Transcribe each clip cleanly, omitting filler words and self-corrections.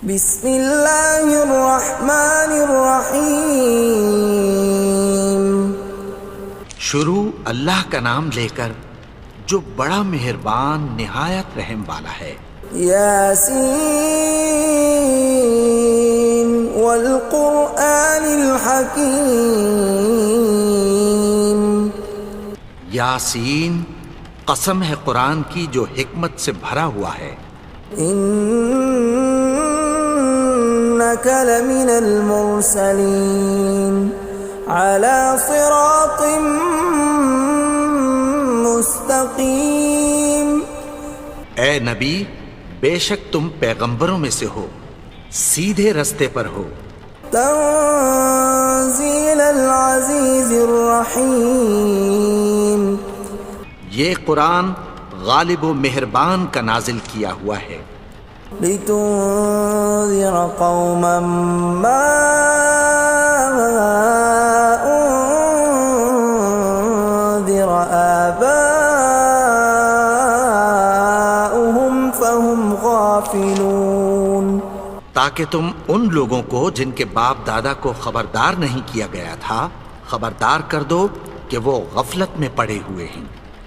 بسم اللہ الرحمن الرحیم۔ شروع اللہ کا نام لے کر جو بڑا مہربان نہایت رحم والا ہے۔ یاسین والقرآن الحکیم۔ یاسین، قسم ہے قرآن کی جو حکمت سے بھرا ہوا ہے۔ انک لمن المرسلین علی صراط مستقیم۔ اے نبی، بے شک تم پیغمبروں میں سے ہو، سیدھے رستے پر ہو۔ تنزیل العزیز الرحیم۔ یہ قرآن غالب و مہربان کا نازل کیا ہوا ہے۔ لتنذر قوما ما انذر آباؤهم فهم غافلون۔ تاکہ تم ان لوگوں کو جن کے باپ دادا کو خبردار نہیں کیا گیا تھا خبردار کر دو کہ وہ غفلت میں پڑے ہوئے ہیں۔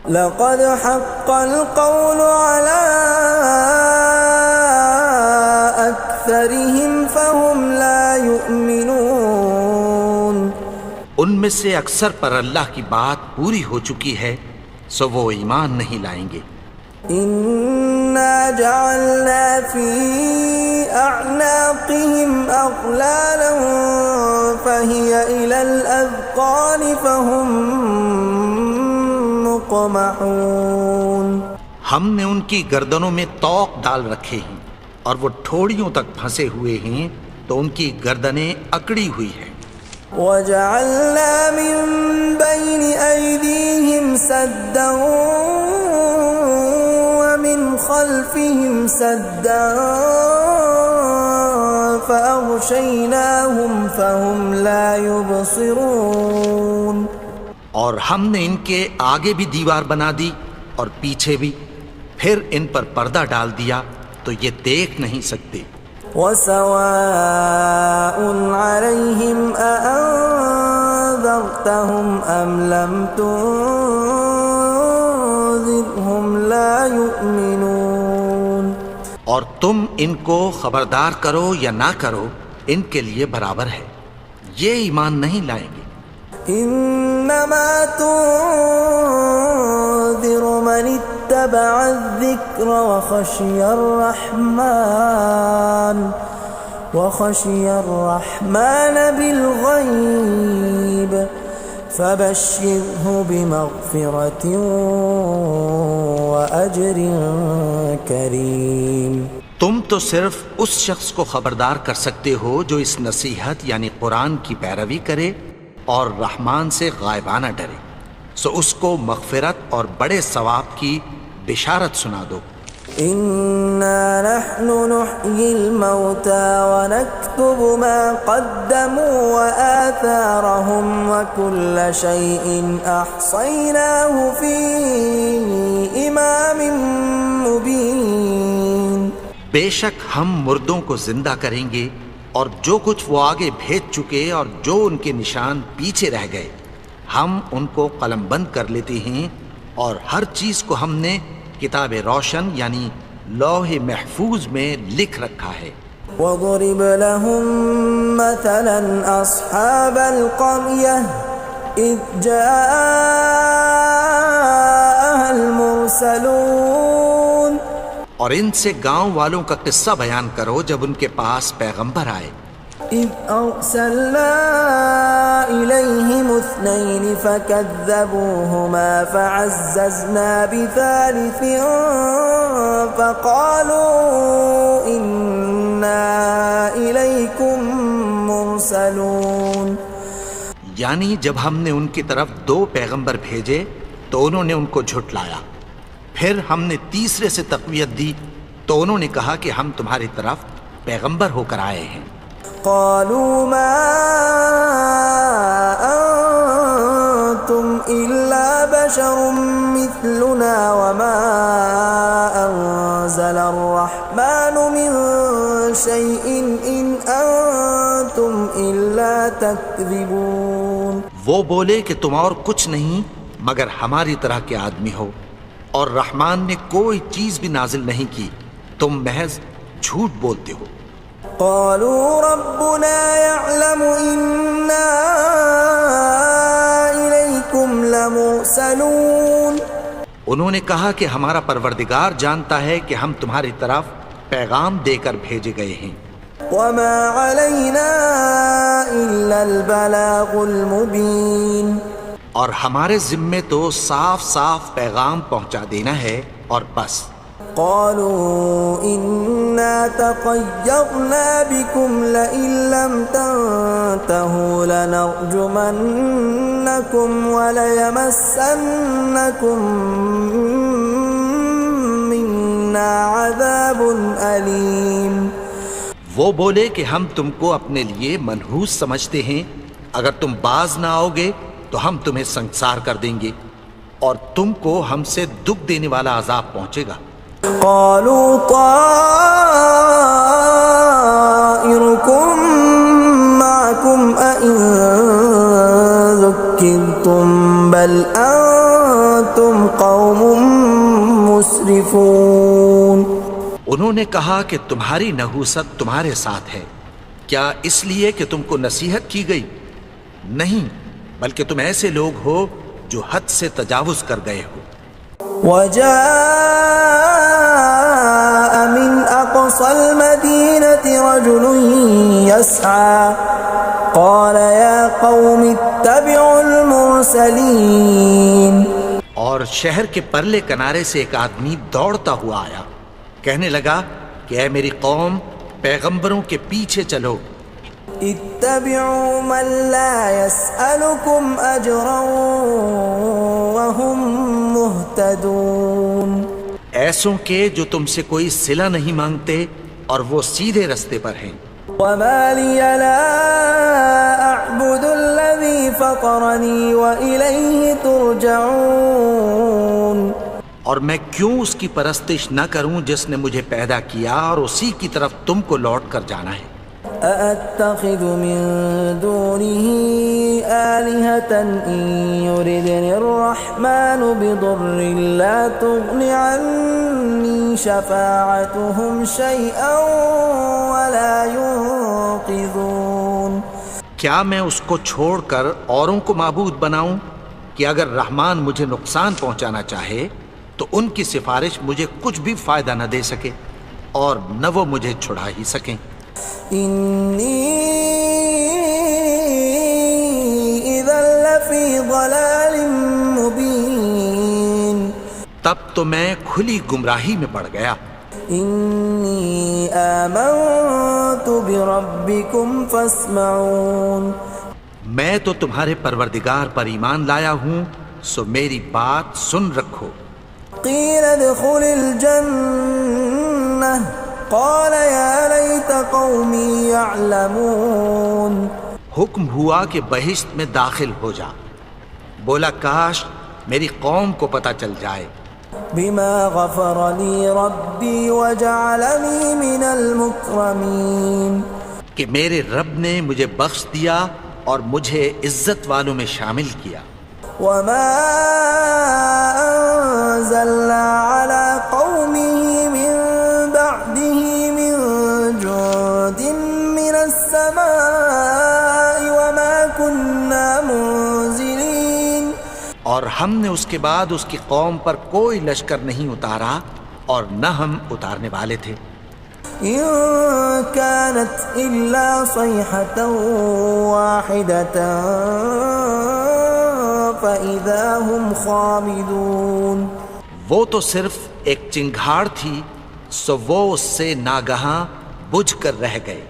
لقد حق القول على أكثرهم فهم لا يؤمنون۔ ان میں سے اکثر پر اللہ کی بات پوری ہو چکی ہے سو وہ ایمان نہیں لائیں گے۔ إنا جعلنا في أعناقهم أغلالا فهي إلى الأذقان فهم مقمحون۔ ہم نے ان کی گردنوں میں طوق ڈال رکھے ہیں اور وہ ٹھوڑیوں تک پھنسے ہوئے ہیں تو ان کی گردنیں اکڑی ہوئی ہیں۔ وجعلنا من بين أيديهم سدا ومن خلفهم سدا فأغشيناهم فهم لا يبصرون۔ اور ہم نے ان کے آگے بھی دیوار بنا دی اور پیچھے بھی، پھر ان پر پردہ ڈال دیا تو یہ دیکھ نہیں سکتے۔ وَسَوَاءٌ عَلَيْهِمْ أَأَنذَرْتَهُمْ أَمْ لَمْ تُنذِرْهُمْ لَا يُؤْمِنُونَ۔ اور تم ان کو خبردار کرو یا نہ کرو ان کے لیے برابر ہے، یہ ایمان نہیں لائیں گے۔ انما تنذر من اتبع الذکر وخشی الرحمن بالغیب فبشرہ بمغفرۃ واجر کریم۔ تم تو صرف اس شخص کو خبردار کر سکتے ہو جو اس نصیحت یعنی قرآن کی پیروی کرے اور رحمان سے غائبانہ ڈرے، سو اس کو مغفرت اور بڑے ثواب کی بشارت سنا دو۔ اِنَّا نَحْنُ نُحْيِي الْمَوْتَى وَنَكْتُبُ مَا قَدَّمُوا وَآثَارَهُمْ وَكُلَّ شَيْءٍ أَحْصَيْنَاهُ فِي إِمَامٍ مُبِينٍ۔ بے شک ہم مردوں کو زندہ کریں گے اور جو کچھ وہ آگے بھیج چکے اور جو ان کے نشان پیچھے رہ گئے ہم ان کو قلم بند کر لیتے ہیں، اور ہر چیز کو ہم نے کتاب روشن یعنی لوح محفوظ میں لکھ رکھا ہے۔ وَضْرِبْ لَهُم مَّثَلًا أَصْحَابَ الْقَرْيَةِ إِذْ جَاءَهَا الْمُرْسَلُونَ۔ اور ان سے گاؤں والوں کا قصہ بیان کرو جب ان کے پاس پیغمبر آئے۔ إِذْ أَرْسَلْنَا إِلَيْهِمُ اثْنَيْنِ فَكَذَّبُوهُمَا فَعَزَّزْنَا بِثَالِثٍ فَقَالُوا إِنَّا إِلَيْكُمْ مُرْسَلُونَ۔ یعنی جب ہم نے ان کی طرف دو پیغمبر بھیجے تو انہوں نے ان کو جھٹلایا، پھر ہم نے تیسرے سے تقویت دی تو انہوں نے کہا کہ ہم تمہاری طرف پیغمبر ہو کر آئے ہیں۔ قالوا ما أنتم إلا بشر مثلنا وما أنزل الرحمن من شيء إن أنتم إلا تكذبون. وہ بولے کہ تم اور کچھ نہیں مگر ہماری طرح کے آدمی ہو، اور رحمان نے کوئی چیز بھی نازل نہیں کی، تم محض جھوٹ بولتے ہو. قالوا ربنا يعلم إنا إليكم لمرسلون. انہوں نے کہا کہ ہمارا پروردگار جانتا ہے کہ ہم تمہاری طرف پیغام دے کر بھیجے گئے ہیں. وما علينا إلا البلاغ المبين. اور ہمارے ذمے تو صاف صاف پیغام پہنچا دینا ہے اور بس. قالوا إنا تطيرنا بكم لئن لم تنتهوا لنرجمنكم وليمسنكم منا عذاب أليم. وہ بولے کہ ہم تم کو اپنے لیے منحوس سمجھتے ہیں، اگر تم باز نہ آؤ گے تو ہم تمہیں سنگسار کر دیں گے اور تم کو ہم سے دکھ دینے والا عذاب پہنچے گا. قالوا طائركم معكم أئن ذكرتم بل أنتم قوم مسرفون. انہوں نے کہا کہ تمہاری نحوست تمہارے ساتھ ہے، کیا اس لیے کہ تم کو نصیحت کی گئی؟ نہیں، بلکہ تم ایسے لوگ ہو جو حد سے تجاوز کر گئے ہو. وجاء من أقصى المدينة رجل يسعى قال يا قوم اتبعوا المرسلين. اور شہر کے پرلے کنارے سے ایک آدمی دوڑتا ہوا آیا، کہنے لگا کہ اے میری قوم، پیغمبروں کے پیچھے چلو. اتبعوا من لا يسألكم أجرا وهم مهتدون. ایسوں کے جو تم سے کوئی صلہ نہیں مانگتے اور وہ سیدھے رستے پر ہیں. وما لي لا أعبد الذي فطرني وإليه ترجعون. اور میں کیوں اس کی پرستش نہ کروں جس نے مجھے پیدا کیا اور اسی کی طرف تم کو لوٹ کر جانا ہے. أأتخذ من دونه آلهة إن يردني الرحمن بضر لا تغن عني شفاعتهم شيئا ولا ينقذون. کیا میں اس کو چھوڑ کر اوروں کو معبود بناؤں کہ اگر رحمان مجھے نقصان پہنچانا چاہے تو ان کی سفارش مجھے کچھ بھی فائدہ نہ دے سکے اور نہ وہ مجھے چھڑا ہی سکیں. إني إذا لفي ضلال مبين. تب تو میں کھلی گمراہی میں پڑ گیا. إني آمنت بربكم فاسمعون. میں تو تمہارے پروردگار پر ایمان لایا ہوں، سو میری بات سن رکھو. قيل ادخل الجنة قال يا ليت قومي يعلمون. حکم ہوا کہ بہشت میں داخل ہو جا. بولا کاش میری قوم کو پتہ چل جائے. بما غفر لي ربي وجعلني من المكرمين. کہ میرے رب نے مجھے بخش دیا اور مجھے عزت والوں میں شامل کیا. وما أنزلنا على قومه من بعده من جند من السماء وما كنا منزلين. اور ہم نے اس کے بعد اس کی قوم پر کوئی لشکر نہیں اتارا اور نہ ہم اتارنے والے تھے. إن كانت إلا صيحة واحدة فإذا هم خامدون. وہ تو صرف ایک چنگھاڑ تھی، سو وہ اس سے ناگہاں بجھ کر رہ گئے.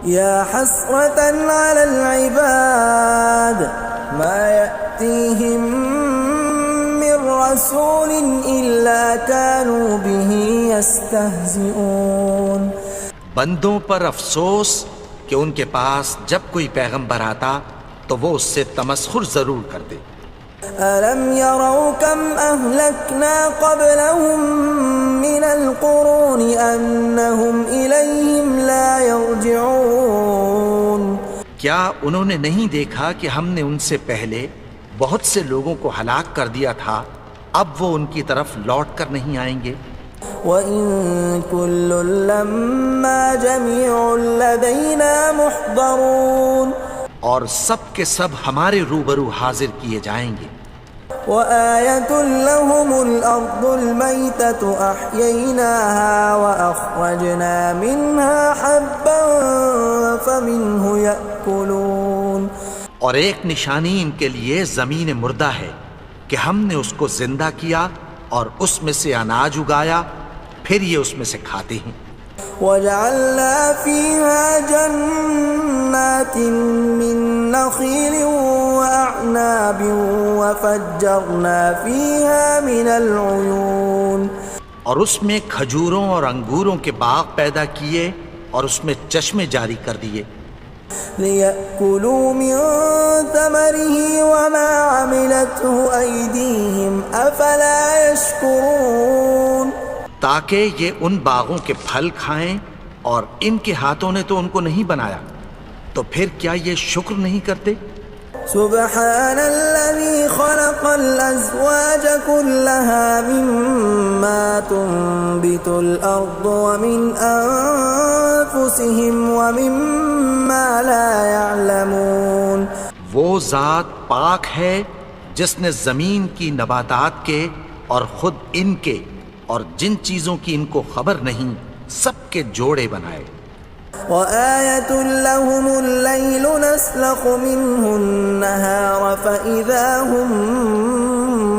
يا حسرة على العباد ما يأتيهم من رسول إلا كانوا به يستهزئون. بندوں پر افسوس کہ ان کے پاس جب کوئی پیغمبر آتا تو وہ اس سے تمسخر ضرور کرتے. ألم يروا كم أهلكنا قبلهم من القرون أنهم إليهم لا يرجعون کیا انہوں نے نہیں دیکھا کہ ہم نے ان سے پہلے بہت سے لوگوں کو ہلاک کر دیا تھا، اب وہ ان کی طرف لوٹ کر نہیں آئیں گے؟ وَإِن كُلٌّ لَمَّا جَمِيعٌ لَدَيْنَا مُحْضَرُونَ اور سب کے سب ہمارے روبرو حاضر کیے جائیں گے۔ وَآيَةٌ لَهُمُ الْأَرْضُ الْمَيْتَةُ أَحْيَيْنَاهَا وَأَخْرَجْنَا مِنْهَا حَبًّا فَمِنْهُ يَأْكُلُونَ اور ایک نشانی ان کے لیے زمین مردہ ہے کہ ہم نے اس کو زندہ کیا اور اس میں سے اناج اگایا، پھر یہ اس میں سے کھاتے ہیں۔ وَجَعَلْنَا فِيهَا جَنَّاتٍ مِّن نَّخِيلٍ وَأَعْنَابٍ وَفَجَّرْنَا فِيهَا مِنَ الْعُيُونِ اور اس میں کھجوروں اور انگوروں کے باغ پیدا کیے اور اس میں چشمے جاری کر دیے، لِيَأْكُلُوا مِن ثَمَرِهِ وَمَا عَمِلَتْهُ أَيْدِيهِمْ أَفَلَا يَشْكُرُونَ تاکہ یہ ان باغوں کے پھل کھائیں، اور ان کے ہاتھوں نے تو ان کو نہیں بنایا، تو پھر کیا یہ شکر نہیں کرتے؟ سبحان الذي خلق الأزواج كلها مما تنبت الأرض ومن أنفسهم ومما لا يعلمون وہ ذات پاک ہے جس نے زمین کی نباتات کے اور خود ان کے اور جن چیزوں کی ان کو خبر نہیں سب کے جوڑے بنائے۔ وَآيَةٌ لَهُمُ اللَّيْلُ نَسْلَخُ مِنْهُ النَّهَارَ فَإِذَا هُمْ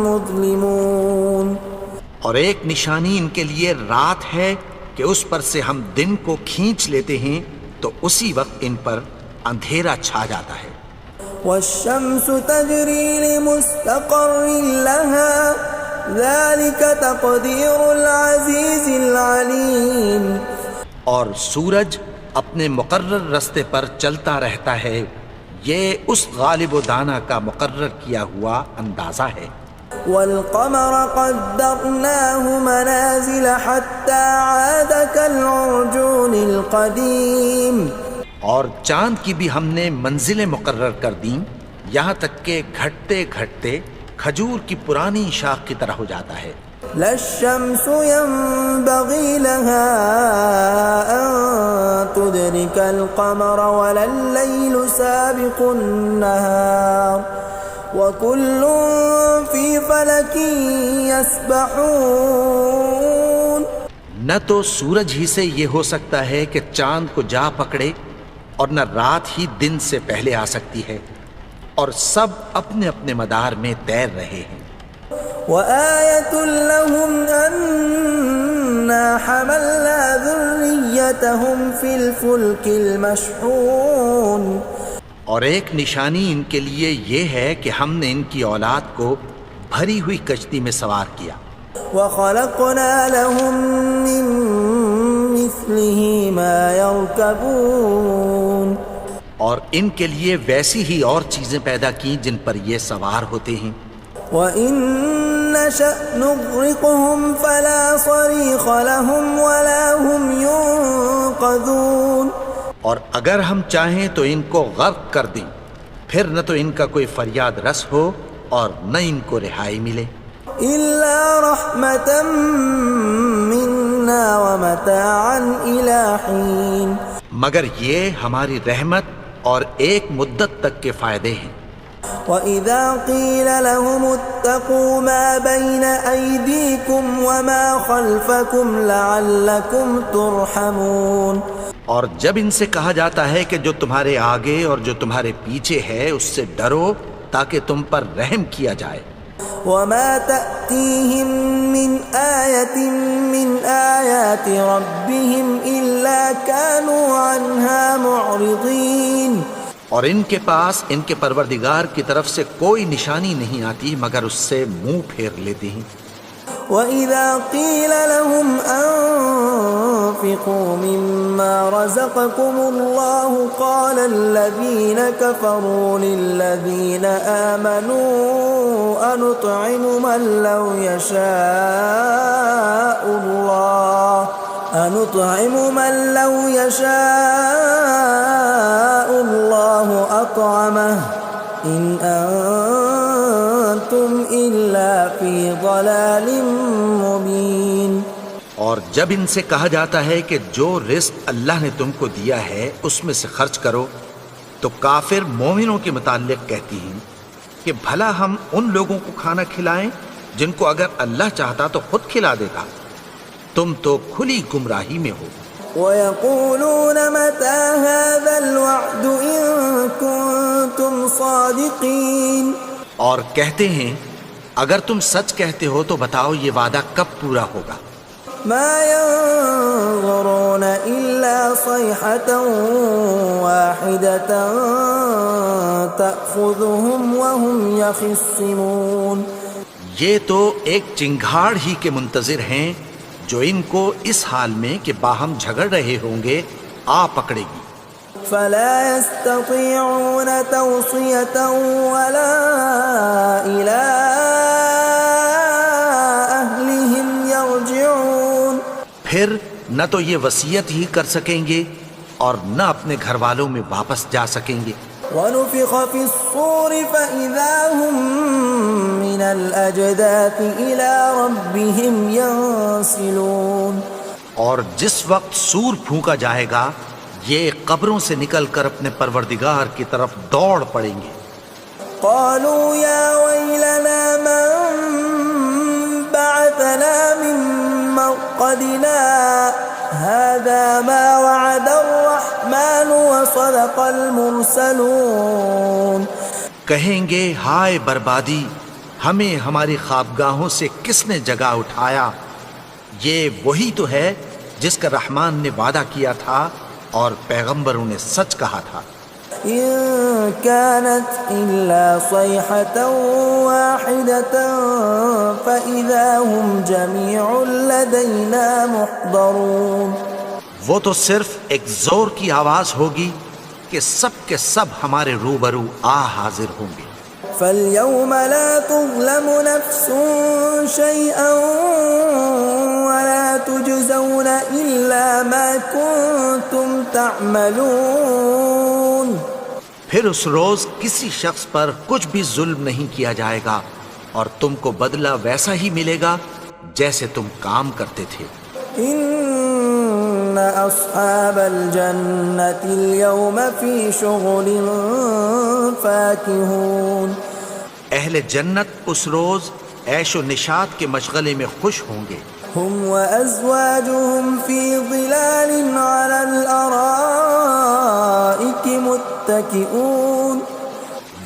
مُظْلِمُونَ اور ایک نشانی ان کے لیے رات ہے کہ اس پر سے ہم دن کو کھینچ لیتے ہیں تو اسی وقت ان پر اندھیرا چھا جاتا ہے۔ وَالشَّمْسُ تَجْرِي لِمُسْتَقَرٍّ لَهَا ذَلِكَ تَقْدِيرُ الْعَزِيزِ الْعَلِيمِ اور سورج اپنے مقرر رستے پر چلتا رہتا ہے، یہ اس غالب و دانا کا مقرر کیا ہوا اندازہ ہے۔ وَالْقَمَرَ قَدَّرْنَاهُ مَنَازِلَ حَتَّى عَادَ كَالْعُرْجُونِ الْقَدِيمِ اور چاند کی بھی ہم نے منزلیں مقرر کر دیں، یہاں تک کہ گھٹتے گھٹتے کھجور کی پرانی شاخ کی طرح ہو جاتا ہے۔ لا الشمس ينبغي لها أن تدرك القمر ولا الليل سابق النهار وكل في فلك يسبحون نہ تو سورج ہی سے یہ ہو سکتا ہے کہ چاند کو جا پکڑے، اور نہ رات ہی دن سے پہلے آ سکتی ہے، اور سب اپنے اپنے مدار میں تیر رہے ہیں۔ وَآيَةٌ لَهُمْ أَنَّا حَمَلْنَا ذُرِّيَّتَهُمْ فِي الْفُلْكِ الْمَشْحُونِ اور ایک نشانی ان کے لیے یہ ہے کہ ہم نے ان کی اولاد کو بھری ہوئی کشتی میں سوار کیا۔ وَخَلَقْنَا لَهُم مِّن مِّثْلِهِ مَا يَرْكَبُونَ اور ان کے لیے ویسی ہی اور چیزیں پیدا کی جن پر یہ سوار ہوتے ہیں۔ وَإِن نَّشَأْ نُغْرِقْهُمْ فَلَا صَرِيخَ لَهُمْ وَلَا هُمْ يُنقَذُونَ اور اگر ہم چاہیں تو ان کو غرق کر دیں، پھر نہ تو ان کا کوئی فریاد رس ہو اور نہ ان کو رہائی ملے۔ إِلَّا رَحْمَةً مِّنَّا وَمَتَاعًا إِلَىٰ حِينٍ مگر یہ ہماری رحمت اور ایک مدت تک کے فائدے ہیں۔ وَإِذَا قِيلَ لَهُمُ اتَّقُوا مَا بَيْنَ أَيْدِيكُمْ وَمَا خَلْفَكُمْ لَعَلَّكُمْ تُرْحَمُونَ اور جب ان سے کہا جاتا ہے کہ جو تمہارے آگے اور جو تمہارے پیچھے ہے اس سے ڈرو تاکہ تم پر رحم کیا جائے۔ وَمَا تَأْتِيهِم مِّنْ آيَةٍ مِّنْ آيَاتِ رَبِّهِمْ إِلَّا كَانُوا عَنْهَا مُعْرِضِينَ اور ان کے پاس ان کے پروردگار کی طرف سے کوئی نشانی نہیں آتی مگر اس سے منہ پھیر لیتے ہیں۔ وَإِذَا قِيلَ لَهُمْ أَنفِقُوا مِمَّا رَزَقَكُمُ اللَّهُ قَالَ الَّذِينَ كَفَرُوا لِلَّذِينَ آمَنُوا أَنُطْعِمُ مَن لَّوْ يَشَاءُ اللَّهُ أَطْعَمَهُ إِنْ أَنتُمْ إِلَّا فِي ضَلَالٍ مُبِينٍ۔ اور جب ان سے کہا جاتا ہے کہ جو رزق اللہ نے تم کو دیا ہے اس میں سے خرچ کرو، تو کافر مومنوں کے متعلق کہتی ہیں کہ بھلا ہم ان لوگوں کو کھانا کھلائیں جن کو اگر اللہ چاہتا تو خود کھلا دیتا، تم تو کھلی گمراہی میں ہو۔ وَيَقُولُونَ مَتَى هَذَا الْوَعْدُ إِن كُنتُمْ صَادِقِينَ، اور کہتے ہیں اگر تم سچ کہتے ہو تو بتاؤ یہ وعدہ کب پورا ہوگا۔ مَا يَنظُرُونَ إِلَّا صَيْحَةً وَاحِدَةً تَأْخُذُهُمْ وَهُمْ يَخِصِّمُونَ، یہ تو ایک چنگھاڑ ہی کے منتظر ہیں جو ان کو اس حال میں کہ باہم جھگڑ رہے ہوں گے آ پکڑے گی۔ فَلَا يَسْتَطِيعُونَ تَوْصِيَةً وَلَا إِلَىٰ أَهْلِهِمْ يَرْجِعُونَ، پھر نہ تو یہ وصیت ہی کر سکیں گے اور نہ اپنے گھر والوں میں واپس جا سکیں گے۔ وَنُفِخَ فِي الصُّورِ فَإِذَا هُم مِّنَ الْأَجْدَاثِ إِلَىٰ رَبِّهِمْ يَنسِلُونَ، اور جس وقت سور پھونکا جائے گا یہ قبروں سے نکل کر اپنے پروردگار کی طرف دوڑ پڑیں گے۔ قَالُوا يَا وَيْلَنَا مَن بَعَثَنَا مِن مَّرْقَدِنَا هَٰذَا مَا وَعَدَ الرَّحْمَٰنُ وَصَدَقَ الْمُرْسَلُونَ، کہیں گے ہائے بربادی، ہمیں ہماری خوابگاہوں سے کس نے جگا اٹھایا، یہ وہی تو ہے جس کا رحمان نے وعدہ کیا تھا اور پیغمبروں نے سچ کہا تھا۔ إِن كَانَتْ إِلَّا صَيْحَةً وَاحِدَةً فَإِذَا هُمْ جَمِيعٌ لَّدَيْنَا مُحْضَرُونَ، وہ تو صرف ایک زور کی آواز ہوگی کہ سب کے سب ہمارے روبرو حاضر ہوں گے۔ فَالْيَوْمَ لَا تُظْلَمُ نَفْسٌ شَيْئًا وَلَا تُجْزَوْنَ إِلَّا مَا كُنتُمْ تَعْمَلُونَ، پھر اس روز کسی شخص پر کچھ بھی ظلم نہیں کیا جائے گا اور تم کو بدلہ ویسا ہی ملے گا جیسے تم کام کرتے تھے۔ إِنَّ أَصْحَابَ الْجَنَّةِ الْيَوْمَ فِي شُغُلٍ فَاكِهُونَ، اہل جنت اس روز عیش و نشاط کے مشغلے میں خوش ہوں گے۔ هُمْ وَأَزْوَاجُهُمْ فِي ظِلَالٍ عَلَى الْأَرَائِكِ مُتَّكِئُونَ،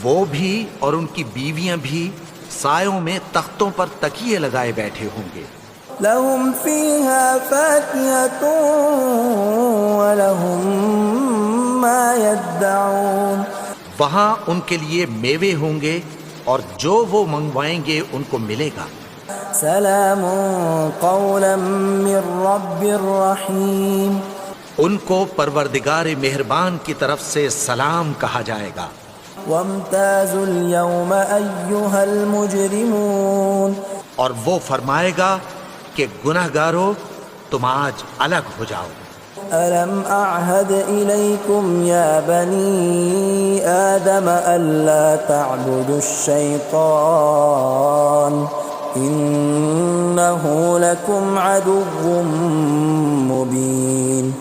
وہ بھی اور ان کی بیویاں بھی سایوں میں تختوں پر تکیے لگائے بیٹھے ہوں گے۔ لَهُمْ فِيهَا فَاكِهَةٌ وَلَهُمْ مَا يَدَّعُونَ، وہاں ان کے لیے میوے ہوں گے اور جو وہ منگوائیں گے ان کو ملے گا۔ سلام قولا من رب رحیم، ان کو پروردگار مہربان کی طرف سے سلام کہا جائے گا۔ وامتازوا اليوم ایھا المجرمون، اور وہ فرمائے گا کہ گنہگارو تم آج الگ ہو جاؤ۔ ألم أعهد إليكم يا بني آدم ألا تعبدوا الشيطان إنه لكم عدو مبين۔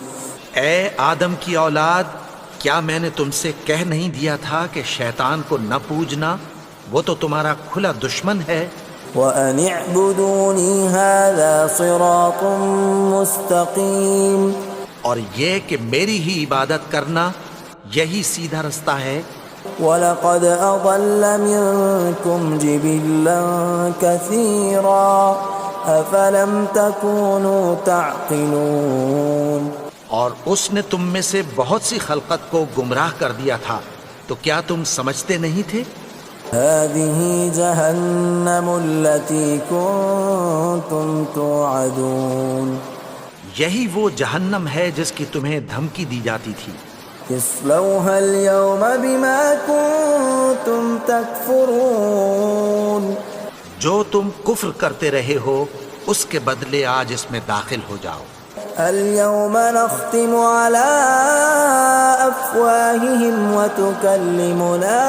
اے آدم کی اولاد، کیا میں نے تم سے کہہ نہیں دیا تھا کہ شیطان کو نہ پوجنا، وہ تو تمہارا کھلا دشمن ہے۔ وَأَنِ اعْبُدُونِي هَذَا صِرَاطٌ مُسْتَقِيمٌ، اور یہ کہ میری ہی عبادت کرنا یہی سیدھا رستہ ہے۔ وَلَقَدْ أَضَلَّ مِنكُمْ جِبِلًّا كَثِيرًا أَفَلَمْ تَكُونُوا تَعْقِلُونَ، اور اس نے تم میں سے بہت سی خلقت کو گمراہ کر دیا تھا، تو کیا تم سمجھتے نہیں تھے؟ هذه جهنم التي كنتم توعدون یہی وہ جہنم ہے جس کی تمہیں دھمکی دی جاتی تھی. اصلوها اليوم بما كنتم تكفرون جو تم کفر کرتے رہے ہو اس کے بدلے آج اس میں داخل ہو جاؤ. اليوم نختم على أفواههم وتكلمنا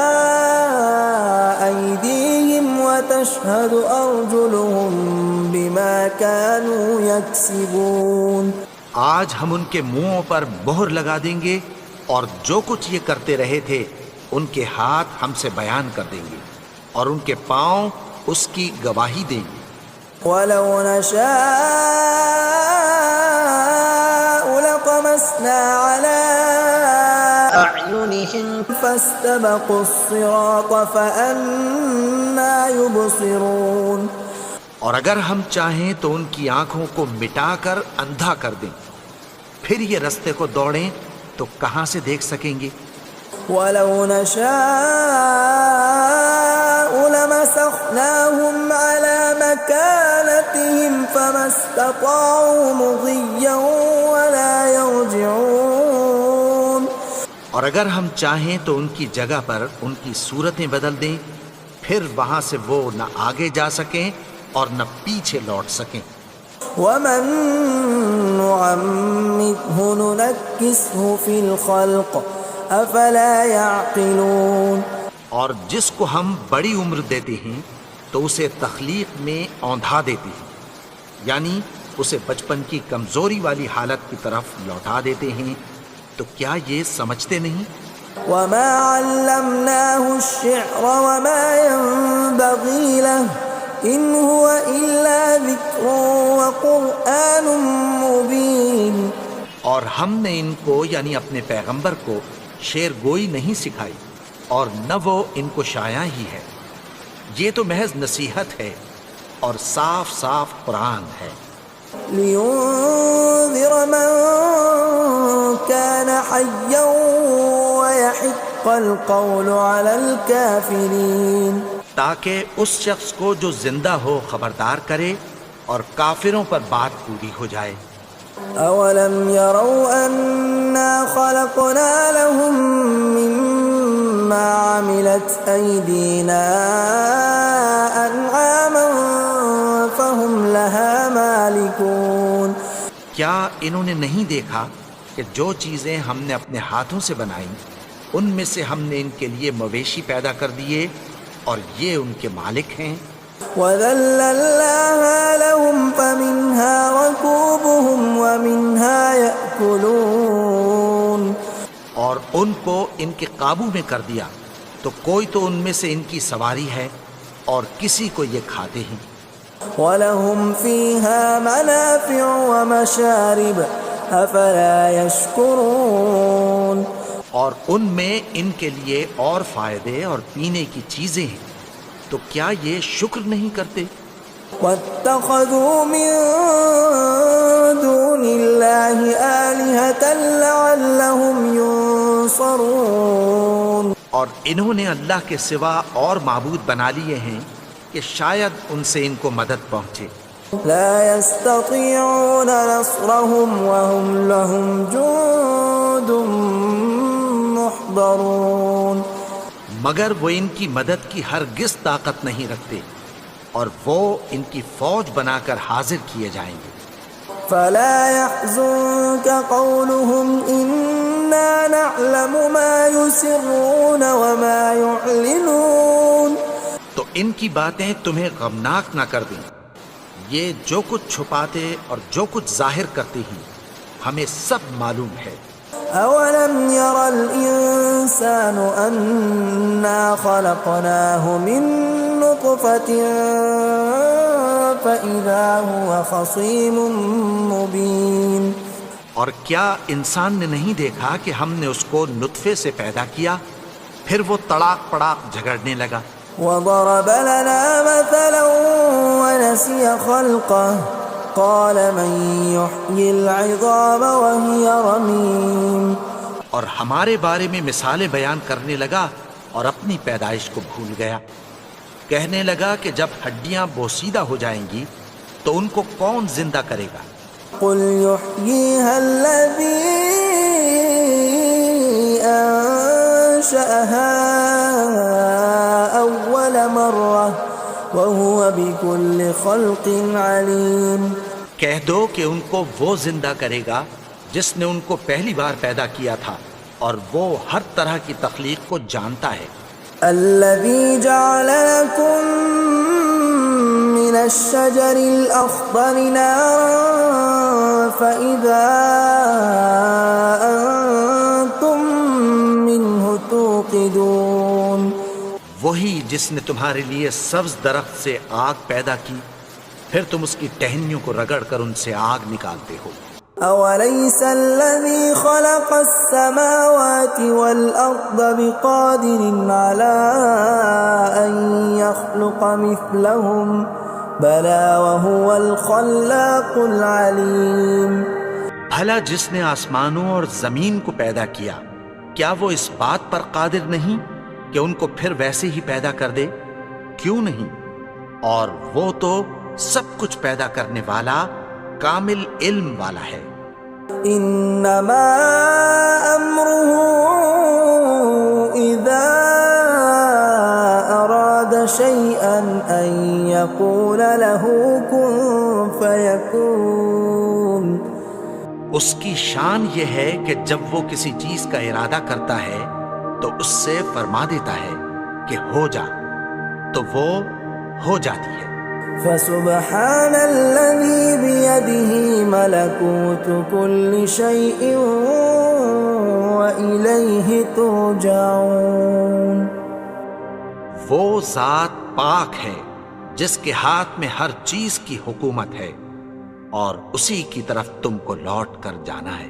أيديهم وتشهد أرجلهم بما كانوا يكسبون. آج ہم ان کے منہوں پر مہر لگا دیں گے اور جو کچھ یہ کرتے رہے تھے ان کے ہاتھ ہم سے بیان کر دیں گے اور ان کے پاؤں اس کی گواہی دیں گے. ولو نشاء لطمسنا على أعينهم فاستبقوا الصراط فأنى يبصرون. اور اگر ہم چاہیں تو ان کی آنکھوں کو مٹا کر اندھا کر دیں، پھر یہ رستے کو دوڑیں تو کہاں سے دیکھ سکیں گے. ولو نشاء لمسخناهم على مكانتهم فما استطاعوا مضيا ولا يرجعون. اور اگر ہم چاہیں تو ان کی جگہ پر ان کی صورتیں بدل دیں، پھر وہاں سے وہ نہ آگے جا سکیں اور نہ پیچھے لوٹ سکیں. ومن نعمره ننكسه في الخلق افلا يعقلون. اور جس کو ہم بڑی عمر دیتے ہیں تو اسے تخلیق میں اوندھا دیتے ہیں، یعنی اسے بچپن کی کمزوری والی حالت کی طرف لوٹا دیتے ہیں. تو کیا یہ سمجھتے نہیں؟ وما علمناه الشعر وما ينبغي له ان هو الا ذکر وقرآن مبین. اور ہم نے ان کو یعنی اپنے پیغمبر کو شعر گوئی نہیں سکھائی اور نہ وہ ان کو شایع ہی ہے، یہ تو محض نصیحت ہے اور صاف صاف قرآن ہے. لينذر من كان حيا ويحق القول على الكافرين. تاکہ اس شخص کو جو زندہ ہو خبردار کرے اور کافروں پر بات پوری ہو جائے. اولم يروا انا خلقنا لهم مما عملت ايدينا انعاما فهم لها مالكون. کیا انہوں نے نہیں دیکھا کہ جو چیزیں ہم نے اپنے ہاتھوں سے بنائیں ان میں سے ہم نے ان کے لیے مویشی پیدا کر دیے اور یہ ان کے مالک ہیں. وَذَلَّلْنَاهَا لَهُمْ فَمِنْهَا رَكُوبُهُمْ وَمِنْهَا يَأْكُلُونَ. اور ان کو ان کے قابو میں کر دیا تو کوئی تو ان میں سے ان کی سواری ہے اور کسی کو یہ کھاتے ہیں. وَلَهُمْ فِيهَا مَنَافِعُ وَمَشَارِبُ أَفَلَا يَشْكُرُونَ. اور ان میں ان کے لیے اور فائدے اور پینے کی چیزیں ہیں، تو کیا یہ شکر نہیں کرتے؟ وَاتَّخَذُوا مِن دُونِ اللَّهِ آلِهَةً لَعَلَّهُمْ يُنصَرُونَ. اور انہوں نے اللہ کے سوا اور معبود بنا لیے ہیں کہ شاید ان سے ان کو مدد پہنچے. لا يستطيعون نصرهم وهم لهم جند محضرون. مگر وہ ان کی مدد کی ہرگز طاقت نہیں رکھتے اور وہ ان کی فوج بنا کر حاضر کیے جائیں گے. فلا يحزنك قولهم إنا نعلم ما يسرون وما يعلنون. تو ان کی باتیں تمہیں غمناک نہ کر دیں، یہ جو کچھ چھپاتے اور جو کچھ ظاہر کرتے ہیں ہمیں سب معلوم ہے. أولم ير الإنسان أنا خلقناه من نطفة فإذا هو خصيم مبين. اور کیا انسان نے نہیں دیکھا کہ ہم نے اس کو نطفے سے پیدا کیا پھر وہ تڑاک پڑاک جھگڑنے لگا. وضرب لنا مثلا ونسي خلقه قال من يحيي العظام وهي رميم. اور ہمارے بارے میں مثالیں بیان کرنے لگا اور اپنی پیدائش کو بھول گیا۔ کہنے لگا کہ جب ہڈیاں بوسیدہ ہو جائیں گی تو ان کو کون زندہ کرے گا؟ قل يحييها الذي أنشأها أول مرة وهو بكل خلق عليم۔ کہہ دو کہ ان کو وہ زندہ کرے گا جس نے ان کو پہلی بار پیدا کیا تھا، اور وہ ہر طرح کی تخلیق کو جانتا ہے۔ الذي جعل لكم من الشجر الأخضر نارا فإذا أنتم منه توقدون۔ وہی جس نے تمہارے لیے سبز درخت سے آگ پیدا کی، پھر تم اس کی ٹہنیوں کو رگڑ کر ان سے آگ نکالتے ہو۔ أوليس الذي خلق السماوات والأرض بقادر على أن يخلق مثلهم بلى وهو الخلاق العليم۔ بھلا جس نے آسمانوں اور زمین کو پیدا کیا، کیا وہ اس بات پر قادر نہیں کہ ان کو پھر ویسے ہی پیدا کر دے؟ کیوں نہیں؟ اور وہ تو سب کچھ پیدا کرنے والا، کامل علم والا ہے۔ انما امره اذا اراد شيئا ان يقول له كن فيكون۔ اس کی شان یہ ہے کہ جب وہ کسی چیز کا ارادہ کرتا ہے تو اس سے فرما دیتا ہے کہ ہو جا، تو وہ ہو جاتی ہے۔ فسبحان الذي بيده ملكوت كل شيء وإليه ترجعون۔ وہ ذات پاک ہے جس کے ہاتھ میں ہر چیز کی حکومت ہے، اور اسی کی طرف تم کو لوٹ کر جانا ہے۔